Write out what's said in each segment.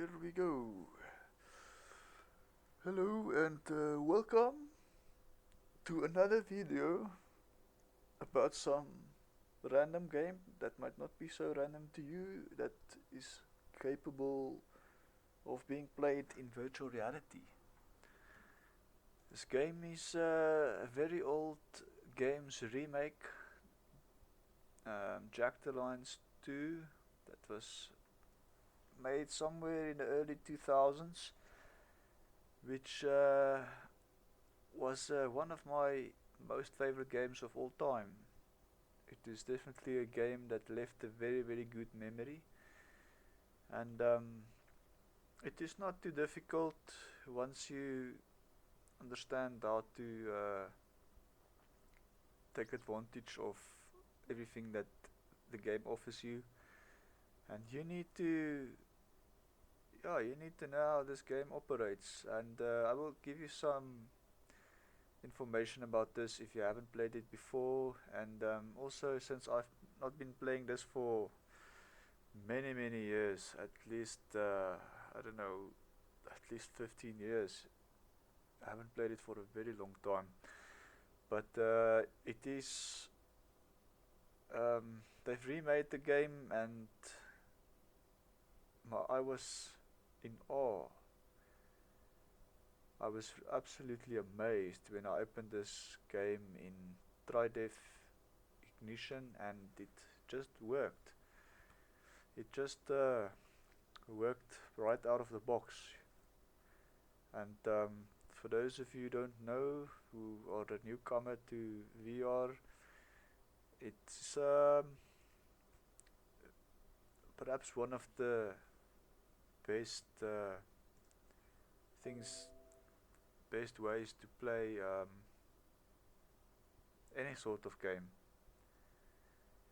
Here we go. Hello and welcome to another video about some random game that might not be so random to you, that is capable of being played in virtual reality. This game is a very old game's remake, Jagged Alliance 2, that was made somewhere in the early 2000s, which was one of my most favorite games of all time. It is definitely a game that left a very good memory, and it is not too difficult once you understand how to take advantage of everything that the game offers you. And you need to know how this game operates, and I will give you some information about this if you haven't played it before. And also, since I've not been playing this for many years, at least I don't know, at least 15 years. I haven't played it for a very long time, but it is they've remade the game, and I was in awe. I was absolutely amazed when I opened this game in Tridef Ignition, and it just worked. It just worked right out of the box. And for those of you who don't know, who are a newcomer to VR, it's perhaps one of the best things, best ways to play any sort of game.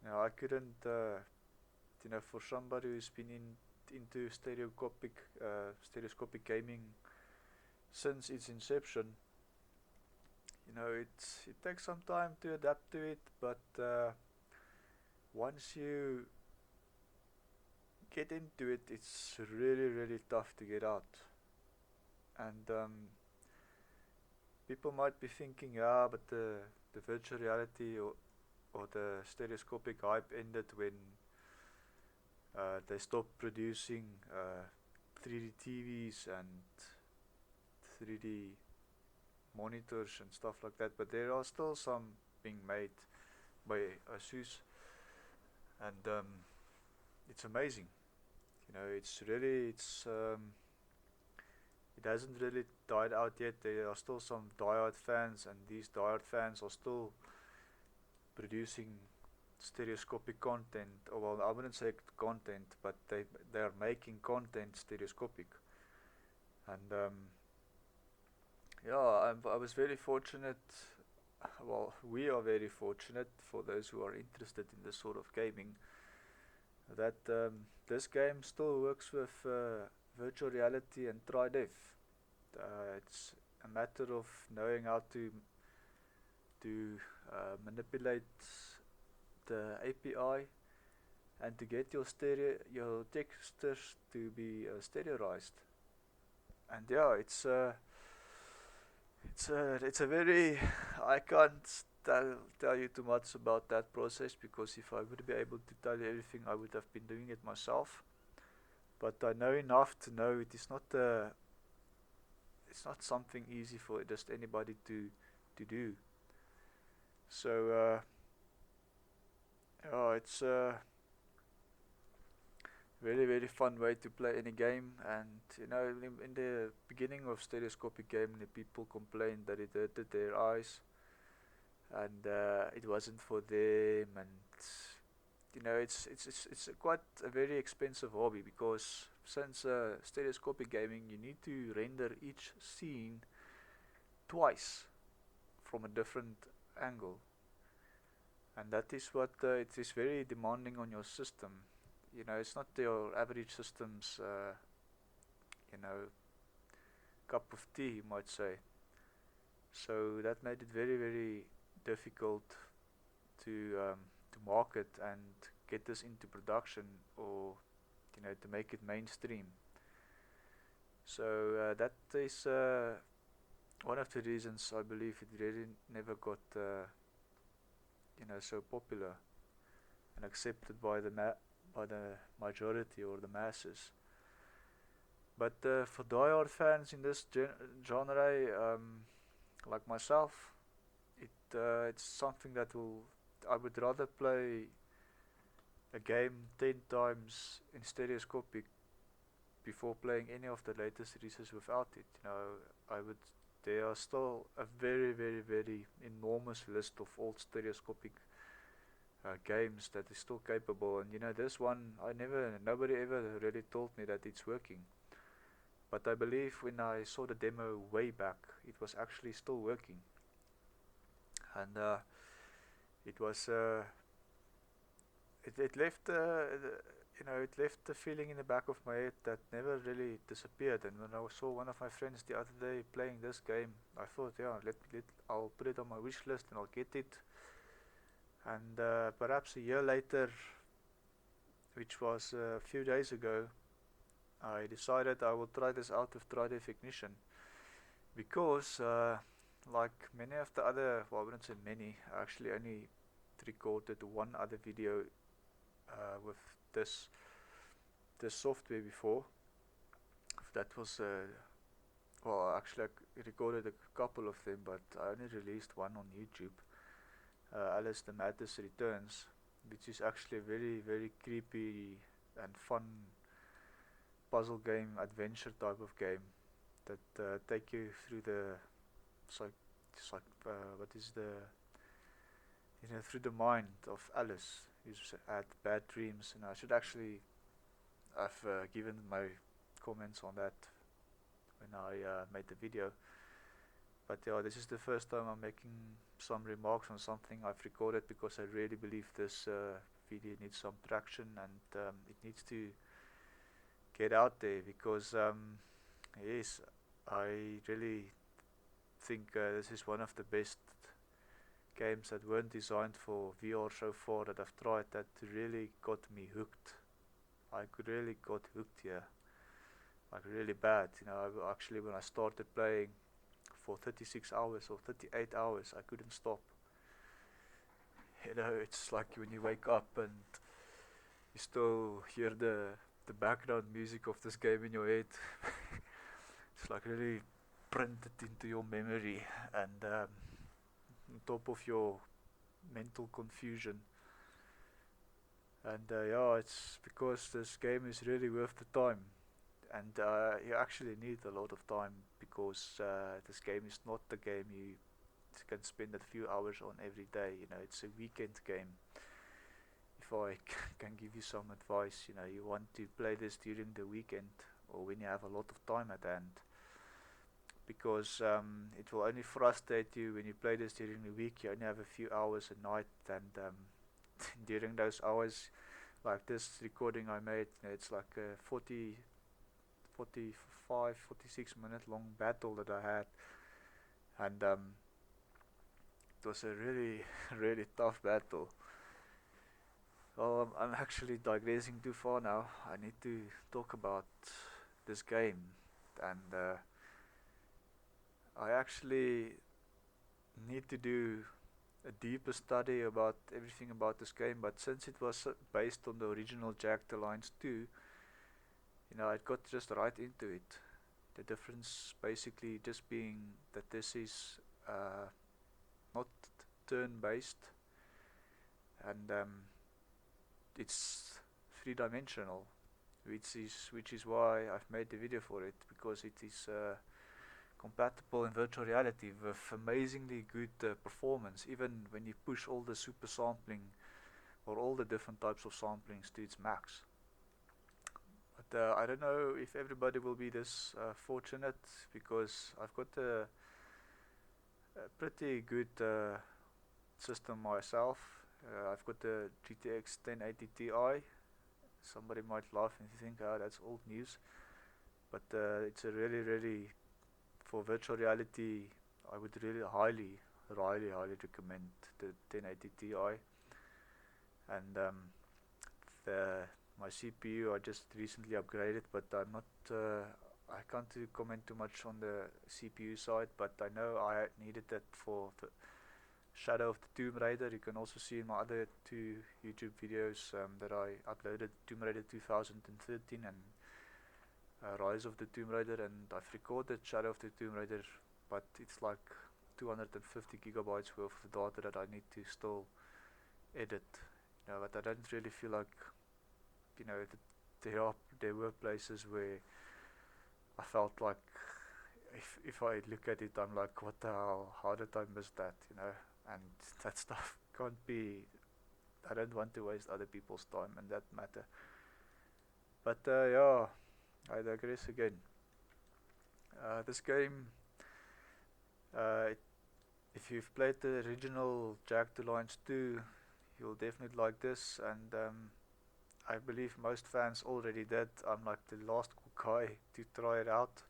Now, I couldn't, for somebody who's been into stereoscopic gaming since its inception, it takes some time to adapt to it, but once you get into it, it's really tough to get out. And people might be thinking, but the virtual reality or the stereoscopic hype ended when they stopped producing 3D TVs and 3D monitors and stuff like that, but there are still some being made by Asus, and it's amazing. It hasn't really died out yet. There are still some diehard fans, and these diehard fans are still producing stereoscopic content. Or, well, I wouldn't say content, but they are making content stereoscopic. And I was very fortunate. Well, we are very fortunate, for those who are interested in this sort of gaming, that this game still works with virtual reality and Tridef. It's a matter of knowing how to manipulate the API and to get your textures to be stereoized. And yeah, it's a very, I can't tell you too much about that process, because if I would be able to tell you everything, I would have been doing it myself. But I know enough to know it is not it's not something easy for just anybody to do. So it's a very fun way to play any game. And in the beginning of stereoscopic gaming, the people complained that it hurted their eyes, and it wasn't for them, and it's quite a very expensive hobby, because since stereoscopic gaming, you need to render each scene twice from a different angle, and that is what it is very demanding on your system. It's not your average system's cup of tea, you might say. So that made it very difficult to market and get this into production, or to make it mainstream. So that is one of the reasons I believe it really never got so popular and accepted by by the majority or the masses. But for diehard fans in this genre, like myself, it's something that I would rather play a game 10 times in stereoscopic before playing any of the latest releases without it. I would. There are still a very, very, very enormous list of old stereoscopic games that is still capable. And this one, nobody ever really told me that it's working. But I believe when I saw the demo way back, it was actually still working. And it was, it left, it left the feeling in the back of my head that never really disappeared. And when I saw one of my friends the other day playing this game, I thought, yeah, I'll put it on my wish list and I'll get it. And perhaps a year later, which was a few days ago, I decided I will try this out with Tridef Ignition. Because, like many of the other, well, I wouldn't say many, I actually only recorded one other video with this software before. That was, well, actually I recorded a couple of them, but I only released one on YouTube. Alice the Madness Returns, which is actually a very, very creepy and fun puzzle game, adventure type of game that take you through what is through the mind of Alice, who's had bad dreams. And I've given my comments on that when I made the video. But yeah, this is the first time I'm making some remarks on something I've recorded, because I really believe this video needs some traction, and it needs to get out there, because yes, I really think this is one of the best games that weren't designed for VR so far that I've tried, that really got me hooked. I really got hooked here, like really bad. Actually, when I started playing for 36 hours or 38 hours, I couldn't stop. It's like when you wake up and you still hear the background music of this game in your head. It's like really printed into your memory, and on top of your mental confusion. And yeah, it's because this game is really worth the time, and you actually need a lot of time, because this game is not the game you can spend a few hours on every day. It's a weekend game. If I can give you some advice, you want to play this during the weekend, or when you have a lot of time at hand, because it will only frustrate you when you play this during the week. You only have a few hours a night, and during those hours, like this recording I made, it's like a 45, 46 minute long battle that I had, and it was a really, really tough battle. Well, I'm actually digressing too far now. I need to talk about this game, and I actually need to do a deeper study about everything about this game, but since it was based on the original Jagged Alliance 2, I got just right into it. The difference basically just being that this is not turn-based, and it's three-dimensional, which is why I've made the video for it, because it is compatible in virtual reality with amazingly good performance, even when you push all the super sampling or all the different types of samplings to its max. But I don't know if everybody will be this fortunate, because I've got a pretty good system myself. I've got the GTX 1080 Ti. Somebody might laugh and think, oh, that's old news, but it's a really, really, for virtual reality, I would really highly recommend the 1080 Ti. And my CPU I just recently upgraded, but I'm not I can't comment too much on the CPU side, but I know I needed that for the Shadow of the Tomb Raider. You can also see in my other two YouTube videos that I uploaded, Tomb Raider 2013 and Rise of the Tomb Raider, and I've recorded Shadow of the Tomb Raider, but it's like 250 gigabytes worth of data that I need to still edit. But I don't really feel like, there were places where I felt like if I look at it, I'm like, what the hell? How did I miss that? And that stuff can't be. I don't want to waste other people's time in that matter. But yeah, I digress again. This game, uh, if you've played the original Jagged Alliance 2, you'll definitely like this, and I believe most fans already did. I'm like the last guy to try it out,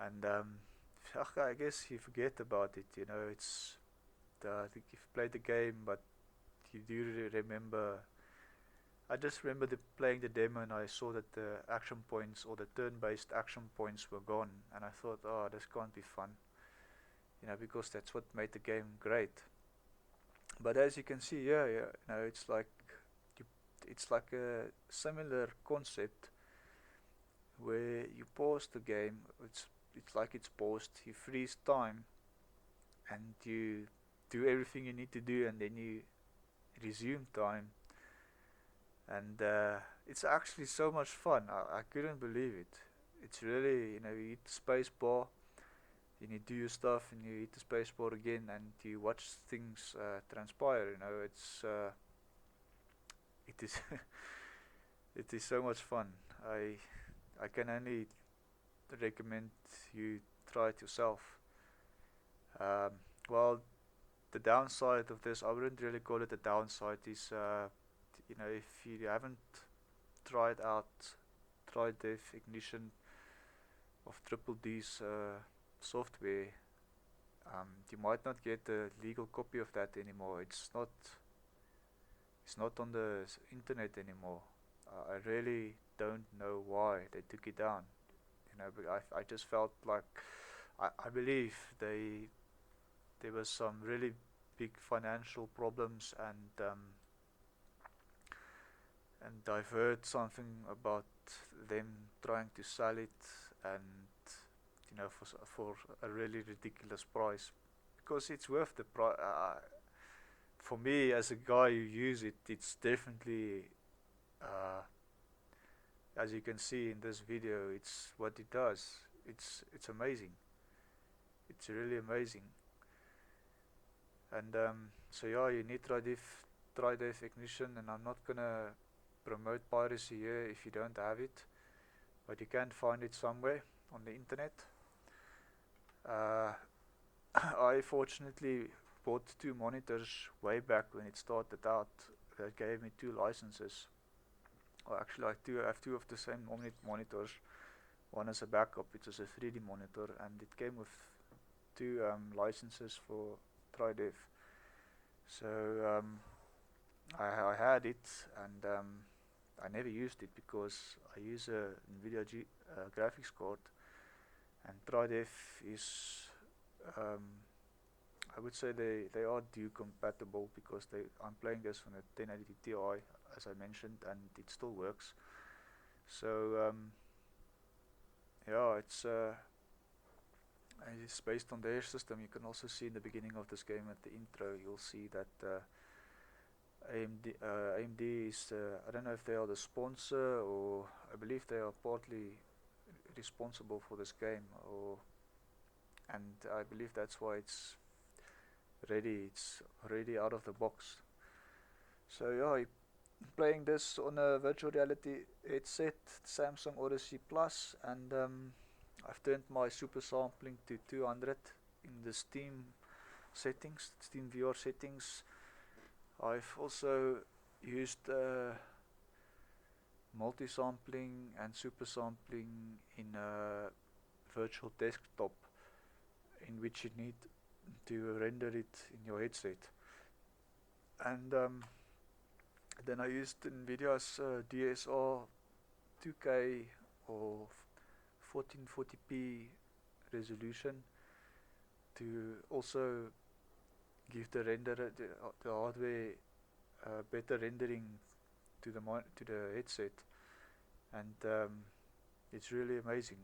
and I guess you forget about it. I think you've played the game, but you do remember. I just remember playing the demo, and I saw that the action points or the turn-based action points were gone, and I thought, oh, this can't be fun, because that's what made the game great. But as you can see, yeah, it's like a similar concept where you pause the game. It's like it's paused. You freeze time, and you do everything you need to do, and then you resume time. And it's actually so much fun. I couldn't believe it. It's really, you hit the space bar, and you do your stuff, and you hit the space bar again, and you watch things transpire. It is it is so much fun. I can only recommend you try it yourself. Um, well, the downside of this, I wouldn't really call it a downside, is if you haven't tried out Tridef Ignition of Triple D's software, you might not get a legal copy of that anymore. It's not on the internet anymore. I really don't know why they took it down. But I just felt like I believe there was some really big financial problems, and I've heard something about them trying to sell it, and for a really ridiculous price, because it's worth the price. For me, as a guy who use it, it's definitely, uh, as you can see in this video, it's what it does. It's amazing. It's really amazing. And so yeah, you need Tridef Ignition, and I'm not gonna promote piracy here if you don't have it, but you can find it somewhere on the internet. I fortunately bought two monitors way back when it started out. That gave me two licenses. Well, actually, I have two of the same monitors. One is a backup, which is a 3D monitor, and it came with two licenses for Tridef. So I had it, and I never used it because I use a NVIDIA graphics card, and Tridef is, I would say they are due compatible, because I'm playing this on a 1080 Ti, as I mentioned, and it still works. So yeah, it's based on their system. You can also see in the beginning of this game, at the intro, you'll see that AMD is, I don't know if they are the sponsor, or I believe they are partly responsible for this game, and I believe that's why it's ready out of the box. So yeah, playing this on a virtual reality headset, Samsung Odyssey Plus, and I've turned my super sampling to 200 in the Steam VR settings. I've also used multi-sampling and super sampling in a virtual desktop, in which you need to render it in your headset. And then I used NVIDIA's DSR 2K or 1440p resolution to also give the the hardware better rendering to to the headset, and it's really amazing.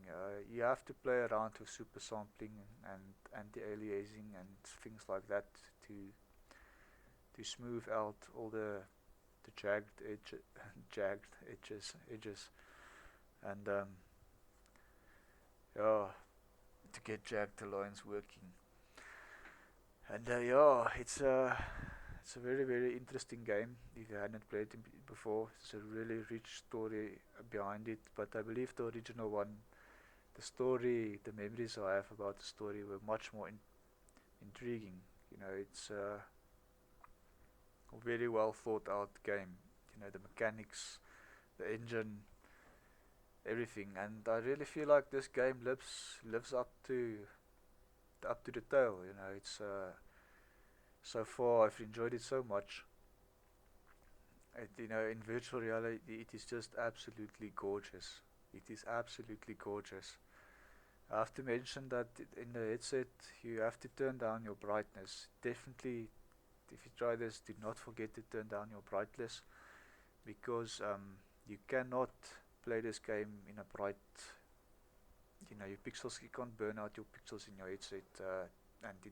You have to play around with super sampling and anti-aliasing and things like that to smooth out all the jagged edges, and yeah, to get Jagged Alliance working. And yeah, it's a very interesting game. If you hadn't played it before, it's a really rich story behind it. But I believe the original one, the story, the memories I have about the story were much more intriguing. You know, it's a very well thought out game. You know, the mechanics, the engine, everything, and I really feel like this game lives up to the tale. You know, it's so far I've enjoyed it so much. You know, in virtual reality, it is just absolutely gorgeous. It is absolutely gorgeous. I have to mention that in the headset you have to turn down your brightness. Definitely, if you try this, do not forget to turn down your brightness, because you cannot play this game in a bright. You know, your pixels, you can't burn out your pixels in your headset, and the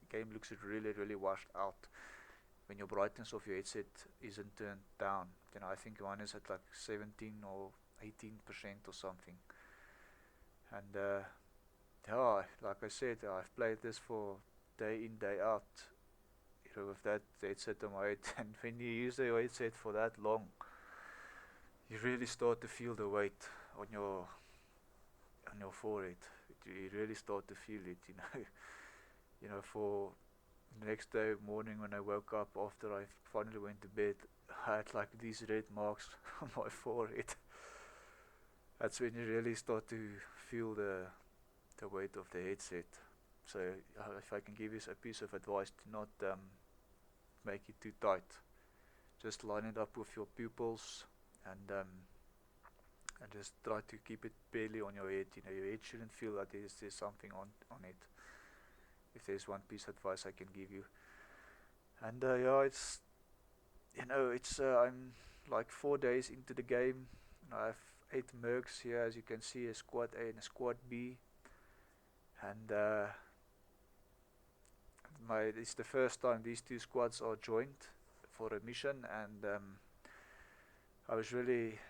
game looks really washed out when your brightness of your headset isn't turned down. You know, I think one is at like 17 or 18% or something. And yeah, like I said, I've played this for day in day out. You know, with that headset on my head, and when you use the headset for that long, you really start to feel the weight on your forehead. You really start to feel it. You know, you know, for the next day morning when I woke up after I finally went to bed, I had like these red marks on my forehead. That's when you really start to feel the weight of the headset. So if I can give you a piece of advice, do not make it too tight. Just line it up with your pupils, and just try to keep it barely on your head. You know, your head shouldn't feel that there's something on it. If there's one piece of advice I can give you. And yeah, it's, you know, it's I'm like 4 days into the game, and I have 8 mercs here, as you can see, a squad A and a squad B, and it's the first time these two squads are joined for a mission, and I was really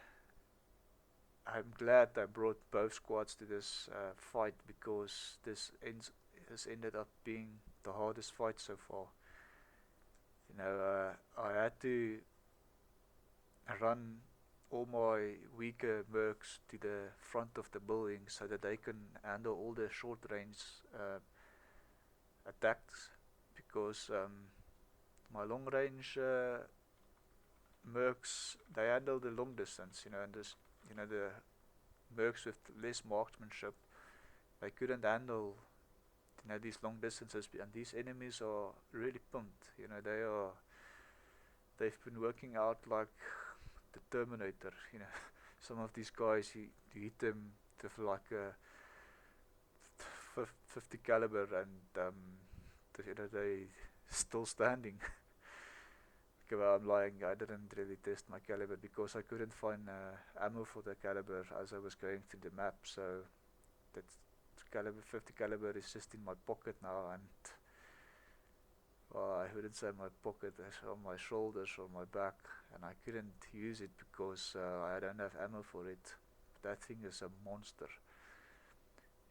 I'm glad I brought both squads to this fight, because has ended up being the hardest fight so far. You know, I had to run all my weaker mercs to the front of the building so that they can handle all the short range attacks, because my long range mercs, they handle the long distance. You know, and this, you know, the mercs with less marksmanship, they couldn't handle, you know, these long distances, and these enemies are really pumped. You know, they've been working out like the Terminator. You know, some of these guys, you hit them with like a 50 caliber, and you know, they still standing. Well, I'm lying. I didn't really test my caliber because I couldn't find ammo for the caliber as I was going through the map. So that caliber 50 caliber is just in my pocket now, and well, I wouldn't say my pocket, it's on my shoulders or my back, and I couldn't use it because I don't have ammo for it. That thing is a monster.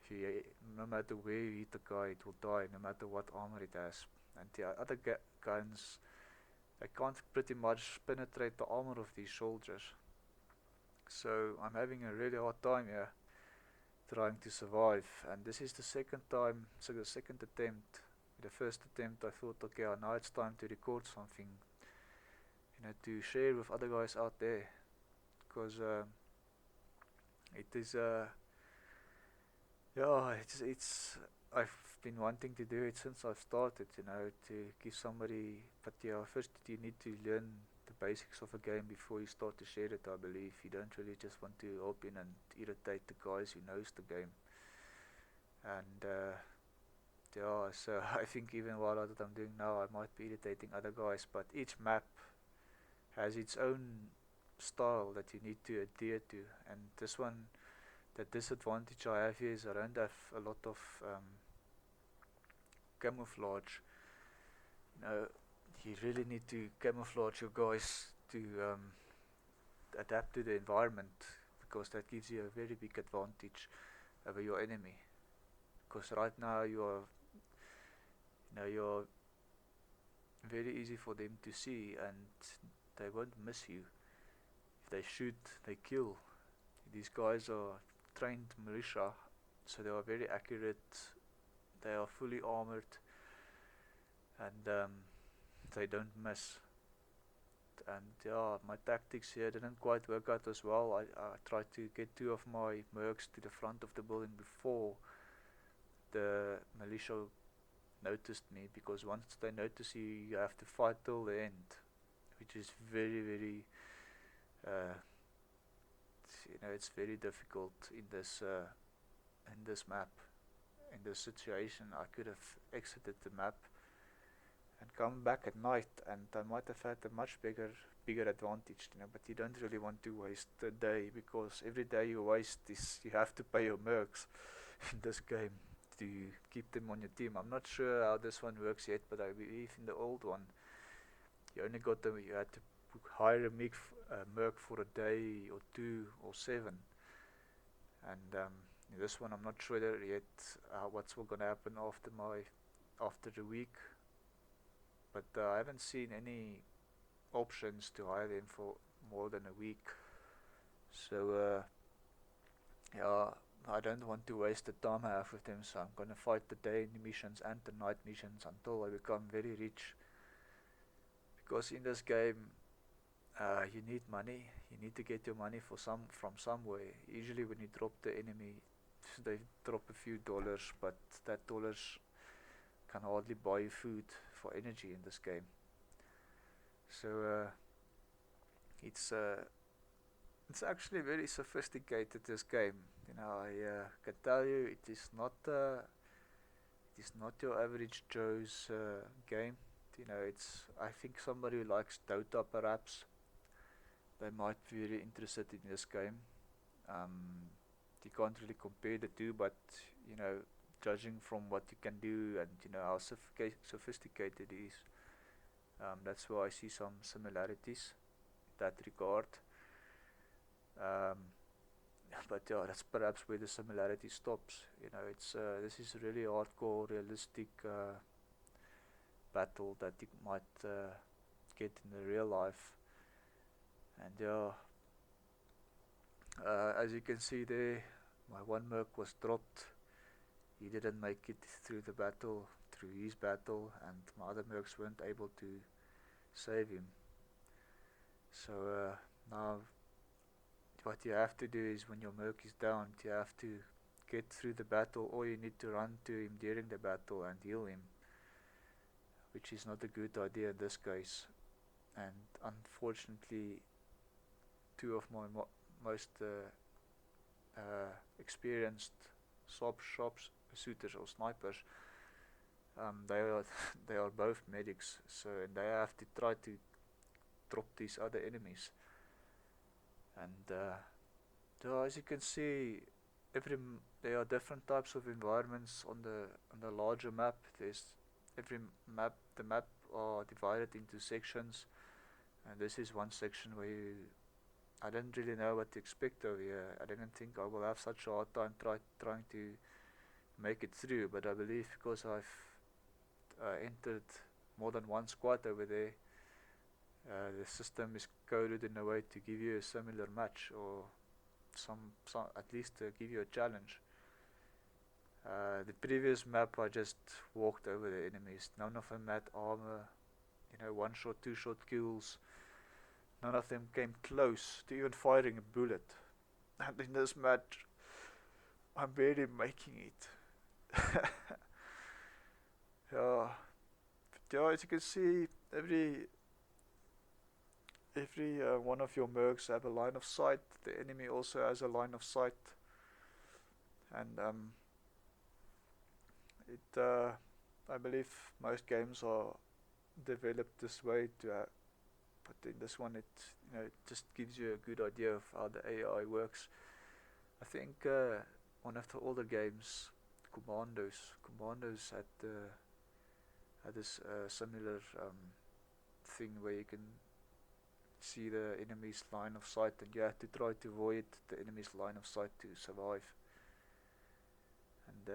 If you, no matter where you hit the guy, it will die, no matter what armor it has. And the other guns, they can't pretty much penetrate the armor of these soldiers. So I'm having a really hard time here trying to survive. And this is the second time, so the second attempt. The first attempt I thought, okay, now it's time to record something, you know, to share with other guys out there, because it is yeah, it's I've been wanting to do it since I've started, you know, to give somebody. But yeah, first you need to learn the basics of a game before you start to share it, I believe. You don't really just want to hop in and irritate the guys who knows the game. And yeah, so I think even what I'm doing now, I might be irritating other guys, but each map has its own style that you need to adhere to. And this one, the disadvantage I have here is I don't have a lot of camouflage. You know, you really need to camouflage your guys to adapt to the environment, because that gives you a very big advantage over your enemy. Because right now you're very easy for them to see, and they won't miss you. If they shoot, they kill. These guys are trained militia, so they are very accurate. They are fully armored, and they don't miss. And yeah, my tactics here didn't quite work out as well. I tried to get two of my mercs to the front of the building before the militia noticed me, because once they notice you, you have to fight till the end, which is very, very, uh, it's very difficult in this map. In this situation, I could have exited the map and come back at night, and I might have had a much bigger advantage, but you don't really want to waste a day, because every day you waste is you have to pay your mercs in this game to keep them on your team. I'm not sure how this one works yet, but I believe in the old one you only got them, you had to hire a merc for a day or 2 or 7, and in this one I'm not sure yet what's going to happen after the week, but I haven't seen any options to hire them for more than a week. So yeah, I don't want to waste the time I have with them, so I'm gonna fight the day missions and the night missions until I become very rich. Because in this game, you need money. You need to get your money from somewhere. Usually, when you drop the enemy, they drop a few dollars, but that dollars can hardly buy you food for energy in this game. So it's actually very sophisticated, this game. I can tell you it is not your average Joe's game. I think somebody who likes Dota perhaps, they might be very interested in this game. You can't really compare the two, but judging from what you can do and how sophisticated it is, that's why I see some similarities in that regard. But yeah, that's perhaps where the similarity stops. This is really hardcore, realistic battle that you might get in the real life. And yeah, as you can see there, my one merc was dropped. He didn't make it through his battle, and my other mercs weren't able to save him. So now what you have to do is, when your merc is down, you have to get through the battle, or you need to run to him during the battle and heal him, which is not a good idea in this case. And unfortunately, two of my most experienced sharpshooters or snipers, they are both medics, so they have to try to drop these other enemies. And as you can see, there are different types of environments on the larger map. The map are divided into sections, and this is one section where I didn't really know what to expect over here. I didn't think I will have such a hard time trying to make it through, but I believe because I've entered more than one squad over there, the system is coded in a way to give you a similar match, or some at least to give you a challenge. The previous map, I just walked over the enemies. None of them had armor, one shot, two shot kills. None of them came close to even firing a bullet. And in this match, I'm barely making it. Yeah, as you can see, every one of your mercs have a line of sight. The enemy also has a line of sight, and I believe most games are developed this way but in this one it just gives you a good idea of how the AI works. I think one of the older games, Commandos had this similar thing where you can see the enemy's line of sight, and you have to try to avoid the enemy's line of sight to survive. And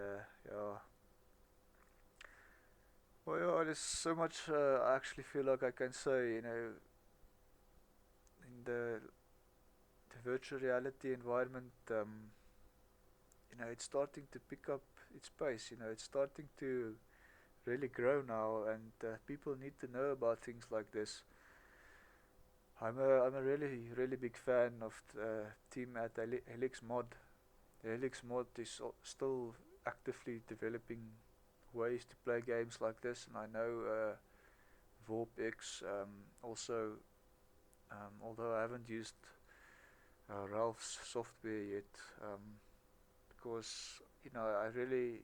yeah, well, yeah, there's so much I actually feel like I can say. In the virtual reality environment, it's starting to pick up its pace. It's starting to really grow now, and people need to know about things like this. I'm a really big fan of the team at Helix Mod. The Helix Mod is still actively developing ways to play games like this, and I know VorpX also, although I haven't used Ralph's software yet, because I really,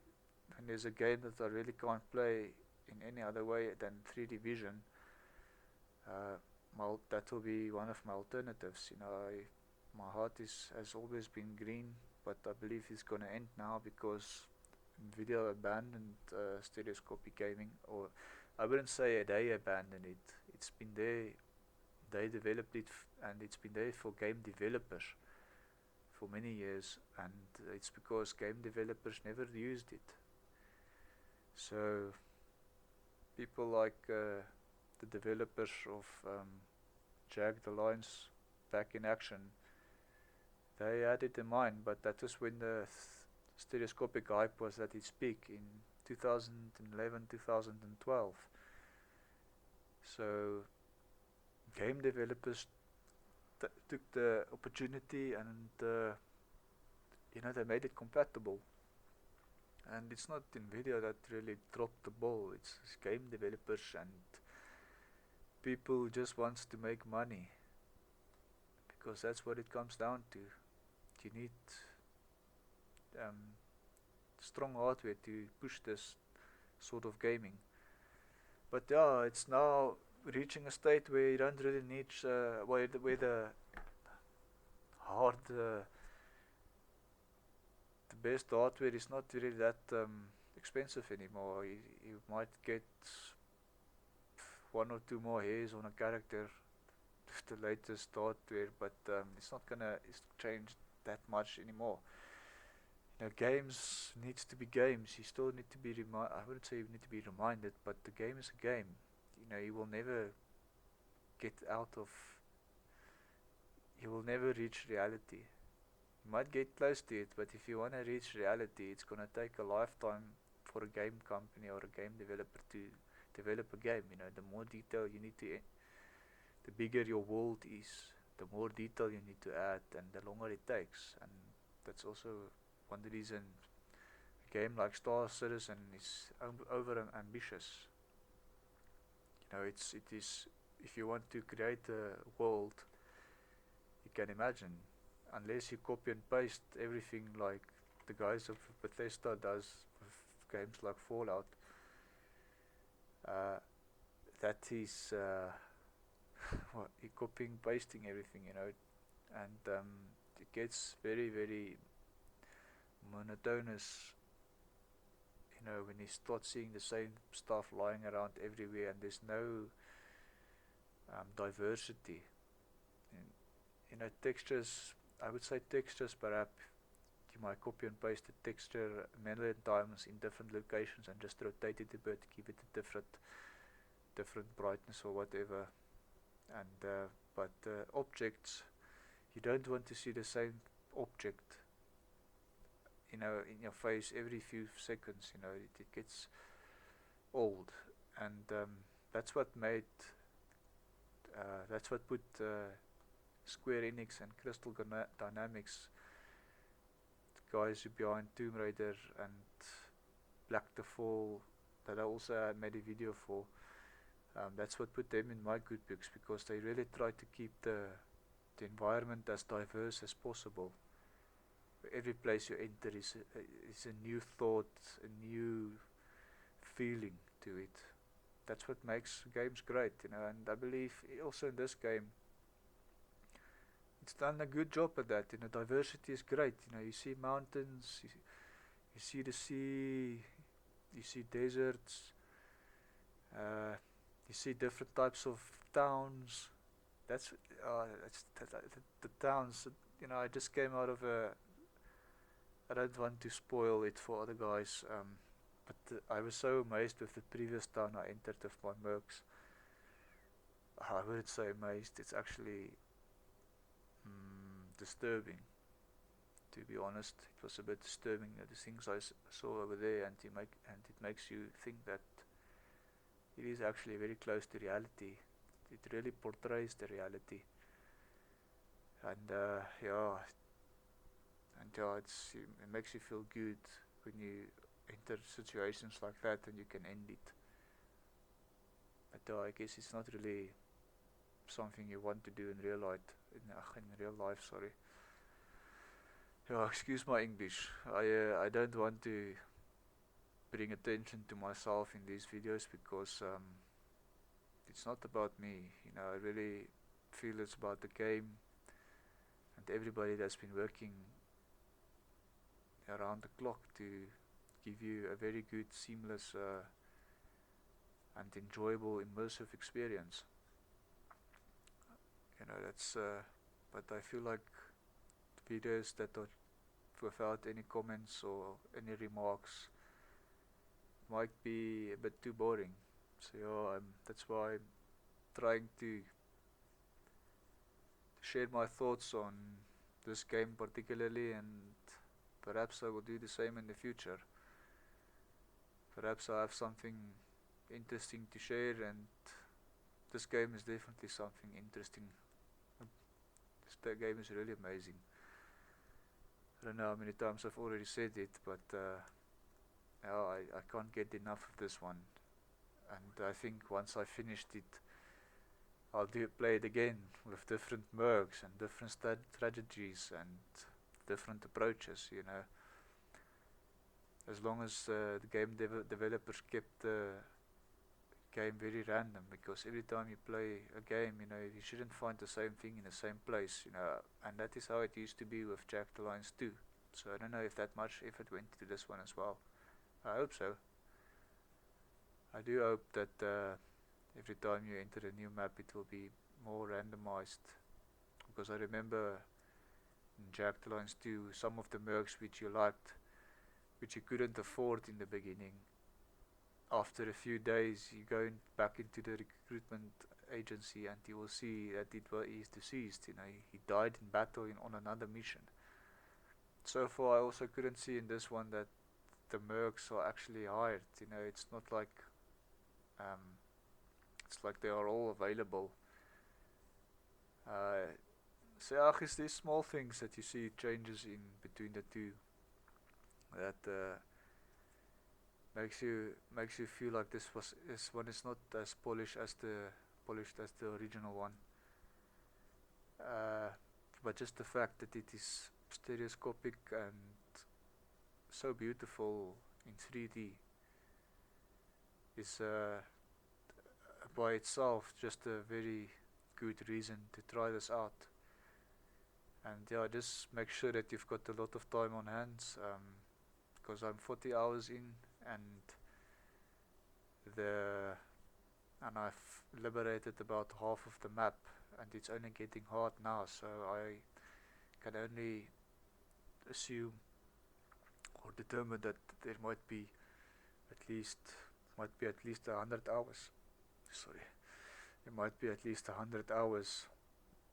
when there's a game that I really can't play in any other way than 3D Vision, that will be one of my alternatives. My heart has always been green, but I believe it's gonna end now because Nvidia abandoned stereoscopic gaming, or I wouldn't say they abandoned it. It's been there. They developed it, and it's been there for game developers for many years, and it's because game developers never used it. So people like the developers of Jagged Alliance, Back in Action, they had it in mind, but that was when the stereoscopic hype was at its peak in 2011, 2012. So game developers took the opportunity, and they made it compatible. And it's not Nvidia that really dropped the ball, it's game developers and people who just wants to make money, because that's what it comes down to. You need strong hardware to push this sort of gaming. But yeah, it's now reaching a state where you don't really need where the hard the best hardware is not really that expensive anymore. You might get one or two more hairs on a character with the latest hardware, but it's not gonna change that much anymore. Games needs to be games. You still need to be I wouldn't say you need to be reminded, but the game is a game. You will never get out of. You will never reach reality. You might get close to it, but if you want to reach reality, it's gonna take a lifetime for a game company or a game developer to develop a game. The more detail you need to, the bigger your world is, the more detail you need to add, and the longer it takes. And that's also one reason a game like Star Citizen is over ambitious. It is, if you want to create a world, you can imagine, unless you copy and paste everything like the guys of Bethesda does with games like Fallout, that is you're copying pasting everything, and it gets very, very monotonous, when you start seeing the same stuff lying around everywhere and there's no diversity. And, textures, I would say textures, perhaps you might copy and paste the texture a million times in different locations and just rotate it a bit, give it a different brightness or whatever. And but objects, you don't want to see the same object in your face every few seconds. It gets old, and that's what put Square Enix and Crystal Dynamics, the guys who behind Tomb Raider and Black the Fall, that I also made a video for, That's what put them in my good books, because they really try to keep the environment as diverse as possible. Every place you enter is a new thought, a new feeling to it. That's what makes games great, and I believe also in this game it's done a good job at that. Diversity is great. You see mountains, you see the sea, you see deserts, uh, you see different types of towns. That's the towns. I just came out of a. I don't want to spoil it for other guys, but I was so amazed with the previous town I entered with my mercs. I wouldn't say amazed. It's actually disturbing. To be honest, it was a bit disturbing, the things I saw over there, and it makes you think that it is actually very close to reality. It really portrays the reality, and it makes you feel good when you enter situations like that and you can end it. But I guess it's not really something you want to do in real life. In real life, sorry. Yeah, excuse my English. I don't want to bring attention to myself in these videos, because it's not about me. I really feel it's about the game and everybody that's been working around the clock to give you a very good, seamless, and enjoyable, immersive experience. That's. But I feel like videos that are without any comments or any remarks might be a bit too boring. So that's why I'm trying to share my thoughts on this game particularly, and perhaps I will do the same in the future. Perhaps I have something interesting to share, and this game is definitely something interesting. This game is really amazing. I don't know how many times I've already said it, but I can't get enough of this one. And I think once I finished it, I'll play it again with different mercs and different strategies and different approaches. As long as the game developers kept the game very random, because every time you play a game, you shouldn't find the same thing in the same place, and that is how it used to be with Jagged Alliance 2. So I don't know if that much effort went into this one as well. I hope so. I do hope that every time you enter a new map it will be more randomized, because I remember in Jagged Alliance 2 some of the mercs which you liked, which you couldn't afford in the beginning, after a few days you go back into the recruitment agency and you will see that he is deceased. He died in battle on another mission. So far I also couldn't see in this one that the mercs are actually hired. It's not like it's like they are all available. So it's these small things that you see changes in between the two that makes you feel like this one is not as polished as the original one. But just the fact that it is stereoscopic and so beautiful in 3D is by itself just a very good reason to try this out. And just make sure that you've got a lot of time on hands, because I'm 40 hours in, and I've liberated about half of the map, and it's only getting hard now, so I can only assume or determine that there might be at least 100 hours. Sorry, there might be at least 100 hours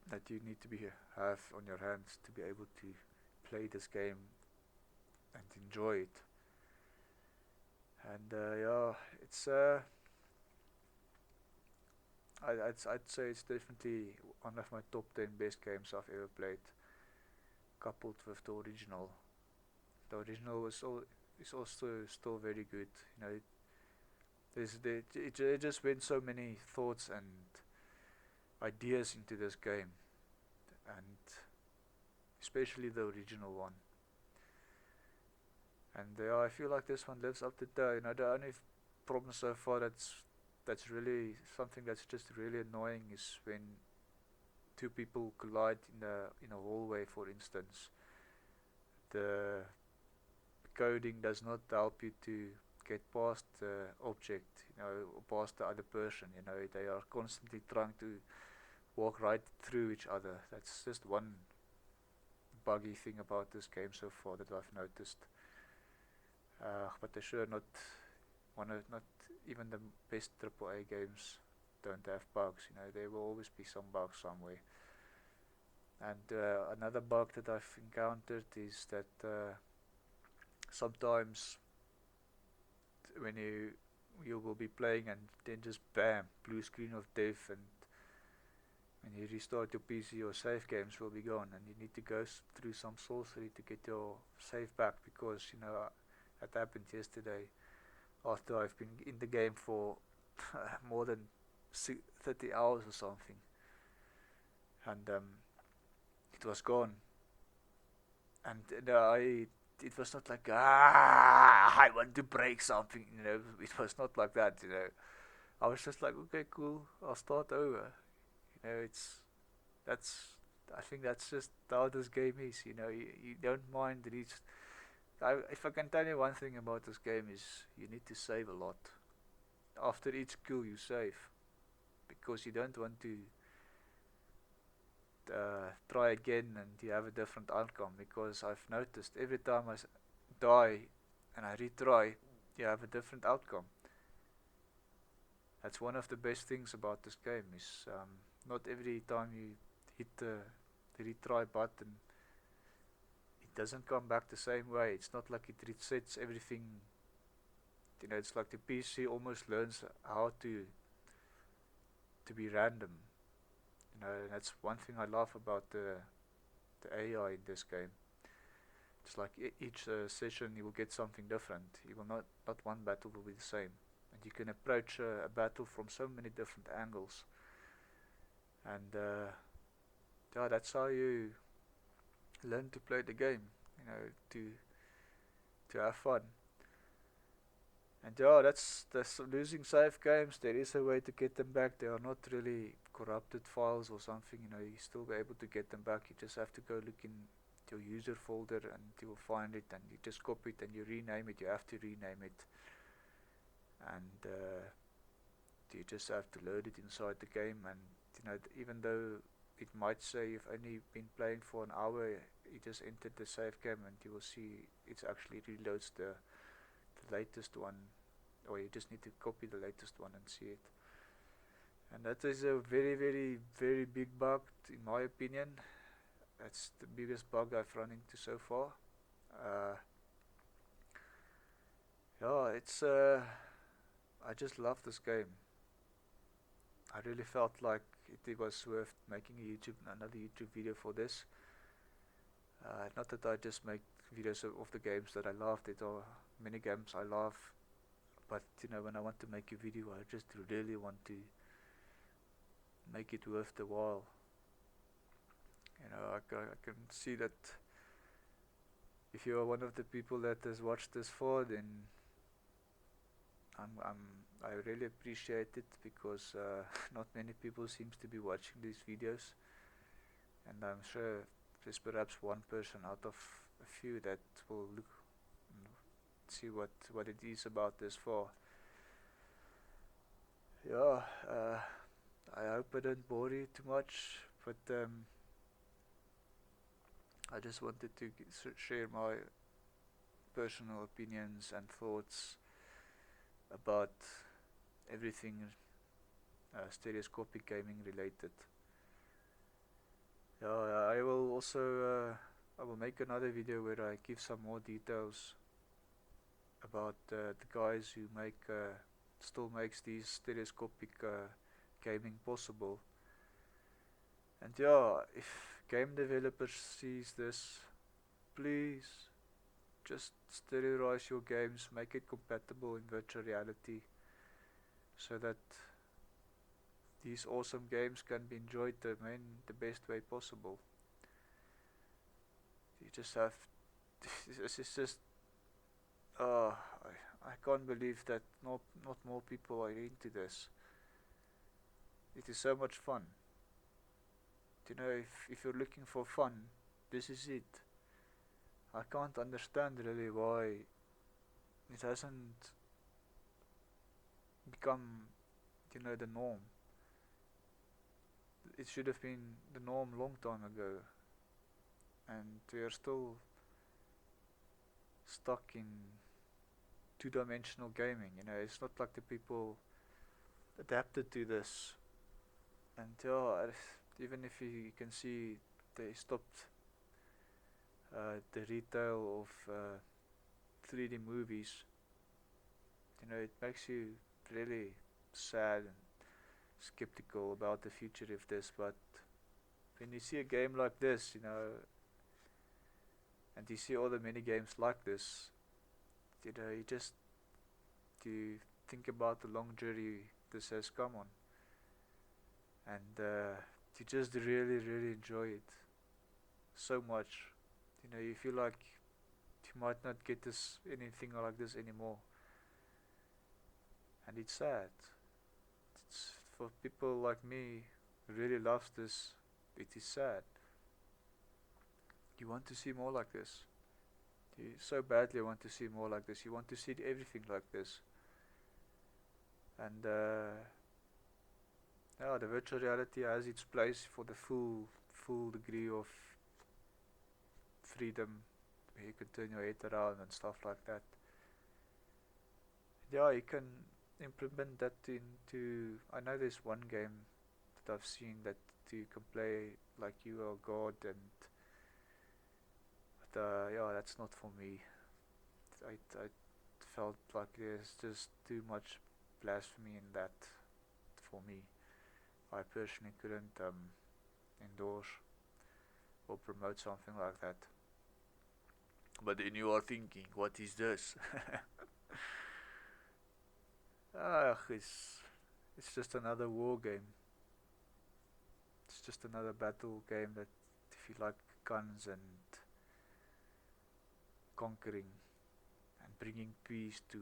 that you need to have on your hands to be able to play this game and enjoy it. And it's I'd say it's definitely one of my top 10 best games I've ever played, coupled with the original. The original is also still very good. it just went so many thoughts and ideas into this game, and especially the original one. And yeah, I feel like this one lives up to that. You know, the only problem so far that's really something that's just really annoying is when two people collide in a hallway, for instance. The coding does not help you to get past the object, or past the other person. They are constantly trying to walk right through each other. That's just one buggy thing about this game so far that I've noticed. But they're sure not even the best AAA games don't have bugs. There will always be some bugs somewhere. And another bug that I've encountered is that sometimes when you will be playing and then just bam, blue screen of death, and when you restart your PC, your save games will be gone, and you need to go through some sorcery to get your save back, because that happened yesterday after I've been in the game for more than 30 hours or something, and it was gone. And it was not like, I want to break something. It was not like that. I was just like, okay, cool, I'll start over. It's that's I think that's just how this game is. You don't mind that it's. If I can tell you one thing about this game is you need to save a lot. After each kill you save, because you don't want to try again and you have a different outcome, because I've noticed every time I die and I retry, you have a different outcome. That's one of the best things about this game is not every time you hit the retry button, it doesn't come back the same way. It's not like it resets everything. It's like the PC almost learns how to be random. And that's one thing I love about the AI in this game. It's like each session you will get something different. You will not one battle will be the same, and you can approach a battle from so many different angles. And yeah, that's how you learn to play the game. To have fun. And yeah, that's losing save games. There is a way to get them back. They are not really corrupted files or something. You still be able to get them back. You just have to go look in your user folder and you will find it, and you just copy it and you rename it. You have to rename it, and you just have to load it inside the game. And even though it might say you've only been playing for an hour, you just entered the save game and you will see it actually reloads the latest one, or you just need to copy the latest one and see it. And that is a very, very, very big bug in my opinion. That's the biggest bug I've run into so far. Yeah, it's I just love this game. I really felt like it was worth making another YouTube video for this. Not that I just make videos of the games that I love. There are many games I love, but when I want to make a video, I just really want to make it worth the while. I can see that if you are one of the people that has watched this far, then I really appreciate it, because not many people seems to be watching these videos, and I'm sure there's perhaps one person out of a few that will look and see what it is about this for. Yeah, I hope I don't bore you too much, but I just wanted to share my personal opinions and thoughts about everything stereoscopic gaming related. Yeah, I will also I will make another video where I give some more details about the guys who still makes these stereoscopic gaming possible. And yeah, if game developers sees this, please just stereoize your games, make it compatible in virtual reality, so that these awesome games can be enjoyed the best way possible. You just have this is just uh, I can't believe that not more people are into this. It is so much fun. You know, if you're looking for fun, this is it. I can't understand really why it hasn't become, the norm. It should have been the norm long time ago, and we are still stuck in two-dimensional gaming. You know, it's not like the people adapted to this. And even if you can see they stopped the retail of 3D movies, it makes you really sad and skeptical about the future of this. But when you see a game like this, and you see all the mini games like this, you just you think about the long journey this has come on, and you just really, really enjoy it so much. You feel like you might not get anything like this anymore, and it's sad. It's for people like me who really loves this. It is sad. You want to see more like this. You so badly want to see more like this. You want to see everything like this. And the virtual reality has its place for the full degree of freedom, where you can turn your head around and stuff like that. Yeah, you can implement that into. I know there's one game that I've seen that you can play like you are God, and that's not for me. I felt like there's just too much blasphemy in that for me. I personally couldn't endorse or promote something like that. But then you are thinking, what is this? It's just another war game. It's just another battle game that if you like guns and conquering and bringing peace to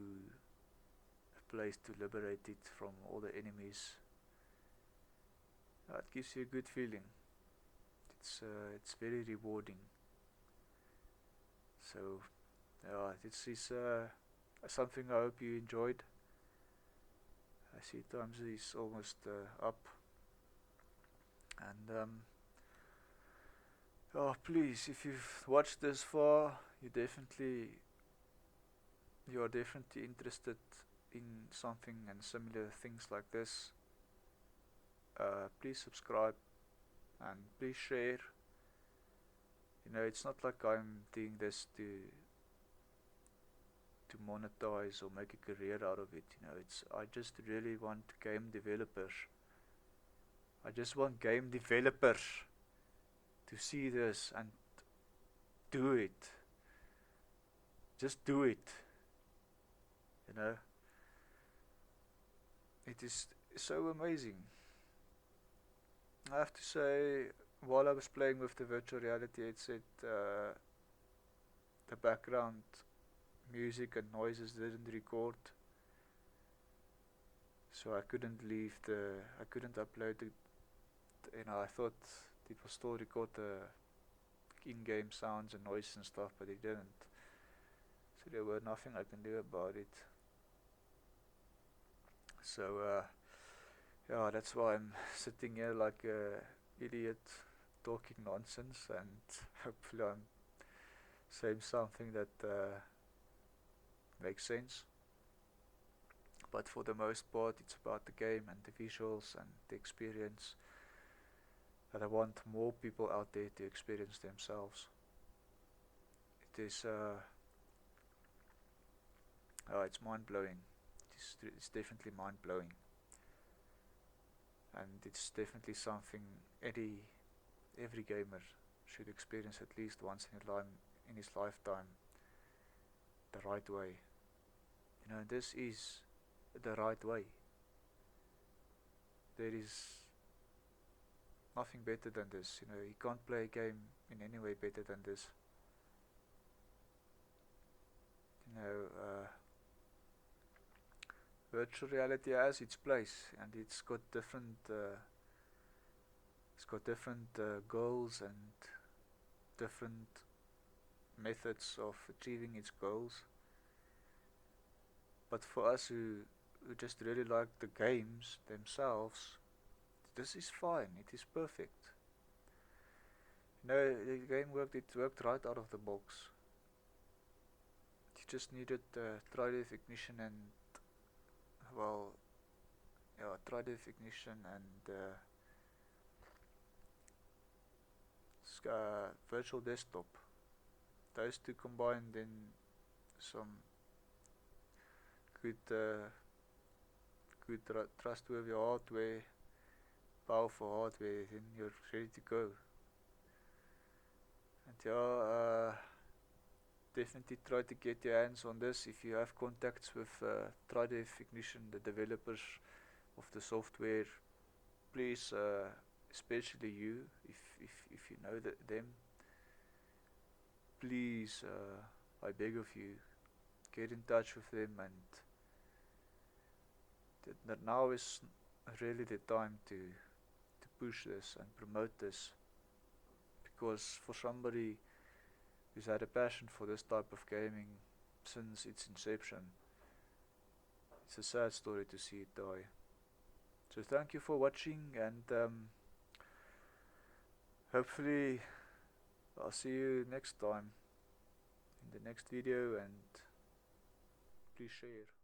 a place to liberate it from all the enemies, it gives you a good feeling. It's very rewarding. So this is something I hope you enjoyed. I see times is almost up, and please, if you've watched this far, you are definitely interested in something and similar things like this. Please subscribe and please share. It's not like I'm doing this to monetize or make a career out of it. I just really want game developers. I just want game developers to see this and do it. Just do it. It is so amazing. I have to say, while I was playing with the virtual reality headset, the background music and noises didn't record, so I couldn't upload it. I thought it would still record the in-game sounds and noise and stuff, but it didn't. So there was nothing I can do about it. So that's why I'm sitting here like a idiot talking nonsense, and hopefully I'm saying something that makes sense. But for the most part, it's about the game and the visuals and the experience that I want more people out there to experience themselves. It is it's mind-blowing. It's definitely mind-blowing, and it's definitely something every gamer should experience at least once in his lifetime, the right way. This is the right way. there is nothing better than this. You know, you can't play a game in any way better than this. You know, virtual reality has its place, and it's got different goals and different methods of achieving its goals. But for us who just really like the games themselves, this is fine. It is perfect. You know, the game worked. It worked right out of the box. You just needed Tridef Ignition and, well, yeah, Tridef Ignition and virtual desktop. Those two combined in some good, trustworthy hardware, powerful hardware, then you're ready to go. And yeah, definitely try to get your hands on this if you have contacts with Tridef Ignition, the developers of the software. Please, especially you, if you know them, please, I beg of you, get in touch with them, and that now is really the time to push this and promote this, because for somebody who's had a passion for this type of gaming since its inception, it's a sad story to see it die. So thank you for watching, and hopefully I'll see you next time in the next video, and please share.